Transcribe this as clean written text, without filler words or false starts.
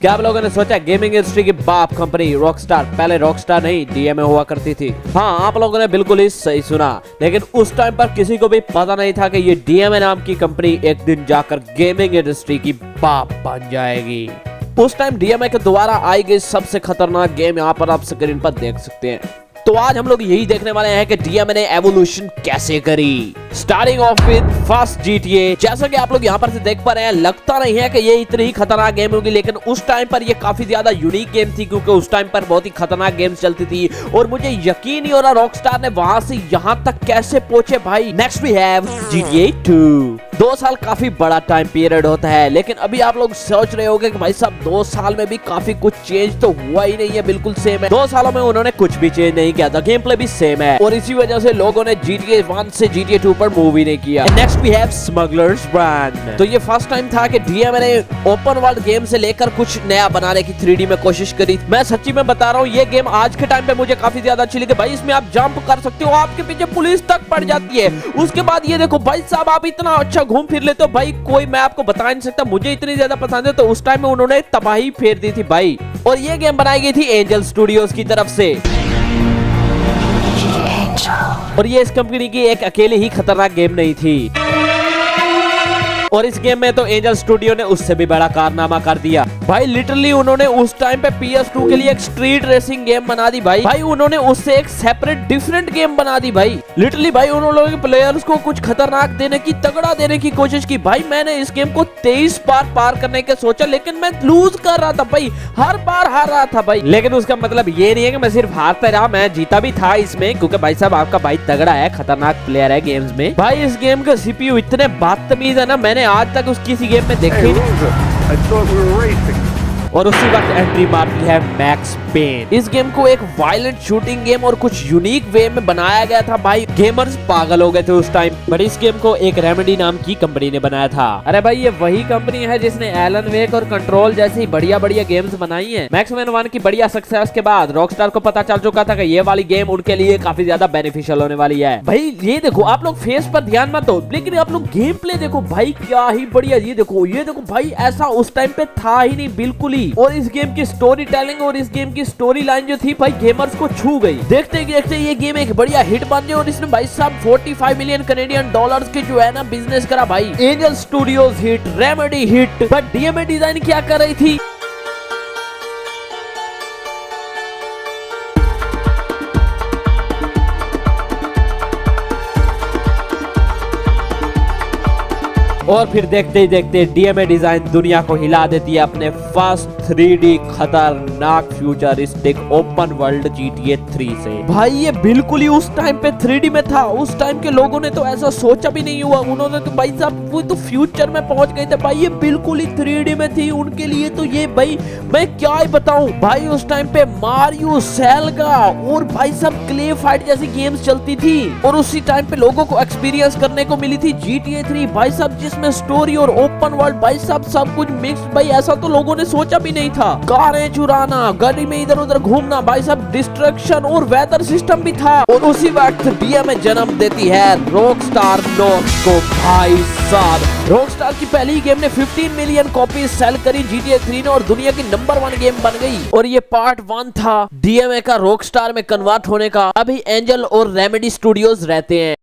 क्या आप लोगों ने सोचा गेमिंग इंडस्ट्री की बाप कंपनी रॉकस्टार पहले रॉकस्टार नहीं डीएमए हुआ करती थी? हाँ, आप लोगों ने बिल्कुल ही सही सुना। लेकिन उस टाइम पर किसी को भी पता नहीं था कि ये डीएमए नाम की कंपनी एक दिन जाकर गेमिंग इंडस्ट्री की बाप बन जाएगी। उस टाइम डीएमए के द्वारा आई गई सबसे खतरनाक गेम यहाँ पर आप स्क्रीन पर देख सकते हैं। तो आज हम लोग यही देखने वाले हैं कि डीएमए ने एवोल्यूशन कैसे करी। Starting of with first GTA. जैसा कि आप लोग यहाँ पर से देख पा रहे हैं, लगता नहीं है कि ये इतनी ही खतरनाक गेम होगी, लेकिन उस टाइम पर ये काफी ज्यादा यूनिक गेम थी, क्योंकि उस टाइम पर बहुत ही खतरनाक गेम्स चलती थी और मुझे यकीन ही हो रहा रॉकस्टार ने वहां से यहाँ तक कैसे पहुंचे भाई। Next we have GTA 2। 2 साल काफी बड़ा टाइम पीरियड होता है, लेकिन अभी आप लोग सोच रहे होंगे कि भाई साहब 2 साल में भी काफी कुछ चेंज तो हुआ ही नहीं है, बिल्कुल सेम है। 2 सालों में उन्होंने कुछ भी चेंज नहीं किया था, गेम प्ले भी सेम है और इसी वजह से लोगों ने GTA 1 से GTA 2 पर मूव ही नहीं किया। Next we have smugglers brand. तो ये फर्स्ट टाइम था कि डीएमए ने ओपन वर्ल्ड गेम से लेकर कुछ नया बनाने की 3D में कोशिश करी। मैं सच्ची में बता रहा हूँ, ये गेम आज के टाइम पे मुझे काफी ज्यादा अच्छी लगी भाई। इसमें आप जंप कर सकते हो, आपके पीछे पुलिस तक पड़ जाती है। उसके बाद ये देखो भाई साहब, आप इतना अच्छा घूम फिर लेते हो भाई, कोई मैं आपको बता नहीं सकता, मुझे इतनी ज्यादा पसंद है। तो उस टाइम में उन्होंने तबाही फेर दी थी भाई। और ये गेम बनाई गई थी एंजल स्टूडियोज की तरफ से और ये इस कंपनी की एक अकेले ही खतरनाक गेम नहीं थी। और इस गेम में तो एंजल स्टूडियो ने उससे भी बड़ा कारनामा कर दिया भाई। लिटरली उन्होंने उस टाइम पे PS2 के लिए एक स्ट्रीट रेसिंग गेम बना दी भाई। उन्होंने उससे एक सेपरेट डिफरेंट गेम बना दी भाई। लिटरली भाई उन्होंने प्लेयर्स को कुछ खतरनाक देने की, तगड़ा देने की कोशिश की भाई। मैंने इस गेम को 23 बार पार करने के सोचा, लेकिन मैं लूज कर रहा था भाई, हर बार हार रहा था भाई। लेकिन उसका मतलब ये नहीं है कि मैं सिर्फ हारता रहा, मैं जीता भी था इसमें, क्योंकि भाई साहब आपका भाई तगड़ा है, खतरनाक प्लेयर है गेम्स में भाई। इस गेम का CPU इतने बदतमीज है ना, मैंने आज तक उसकी किसी गेम में देखी नहीं। और उसी वक्त एंट्री मारती है मैक्स पेन। इस गेम को एक वायलेंट शूटिंग गेम और कुछ यूनिक वे में बनाया गया था भाई। गेमर्स पागल हो गए थे उस टाइम, बट इस गेम को एक रेमेडी नाम की कंपनी ने बनाया था। अरे भाई ये वही कंपनी है जिसने एलन वेक और कंट्रोल जैसी बढ़िया बढ़िया गेम्स बनाई हैं। मैक्स पेन 1 की बढ़िया सक्सेस के बाद रॉकस्टार को पता चल चुका था कि ये वाली गेम उनके लिए काफी ज्यादा बेनिफिशियल होने वाली है भाई। ये देखो आप लोग फेस पर ध्यान मत दो, लेकिन आप लोग गेम प्ले देखो भाई, क्या ही बढ़िया। ये देखो भाई, ऐसा उस टाइम पे था ही नहीं बिल्कुल ही। और इस गेम की स्टोरी टेलिंग और इस गेम की स्टोरी लाइन जो थी भाई, गेमर्स को छू गई। देखते देखते ये गेम एक बढ़िया हिट बन गई और इसने भाई साहब 45 मिलियन कैनेडियन डॉलर्स के जो है ना बिजनेस करा भाई। Angel studios hit, remedy hit, but DMA design क्या कर रही थी? और फिर देखते ही देखते डीएमए डिजाइन दुनिया को हिला देती है अपने फर्स्ट 3D खतरनाक फ्यूचरिस्टिक ओपन वर्ल्ड GTA 3 से। भाई ये बिल्कुल ही उस टाइम पे 3D में था। उस टाइम के लोगों ने तो ऐसा सोचा भी नहीं हुआ। उन्होंने तो भाई साहब वो तो फ्यूचर में पहुंच गए थे भाई। ये बिल्कुल ही 3D में थी उनके लिए। तो ये भाई मैं क्या ही बताऊं भाई, उस टाइम पे मारियो, सेल्गा और भाई साहब क्ले फाइट जैसी गेम्स चलती थी। और उसी टाइम पे लोगों को एक्सपीरियंस करने को मिली थी GTA 3 भाई साहब, जिसमें स्टोरी और ओपन वर्ल्ड भाई साहब सब कुछ मिक्स भाई। ऐसा तो लोगों ने सोचा भी नहीं था। कारें चुराना, गाड़ी में इधर उधर घूमना भाई साहब, डिस्ट्रक्शन और वेदर सिस्टम भी था। और उसी वक्त डीएमए जन्म देती है रॉकस्टार नॉक्स को भाई साहब। रॉकस्टार की पहली गेम ने 15 मिलियन कॉपीज सेल करी GTA 3 ने और दुनिया की नंबर 1 गेम बन गई। और ये पार्ट 1 था डीएमए का रॉकस्टार में कन्वर्ट होने का। अभी एंजल और रेमेडी स्टूडियोज रहते हैं।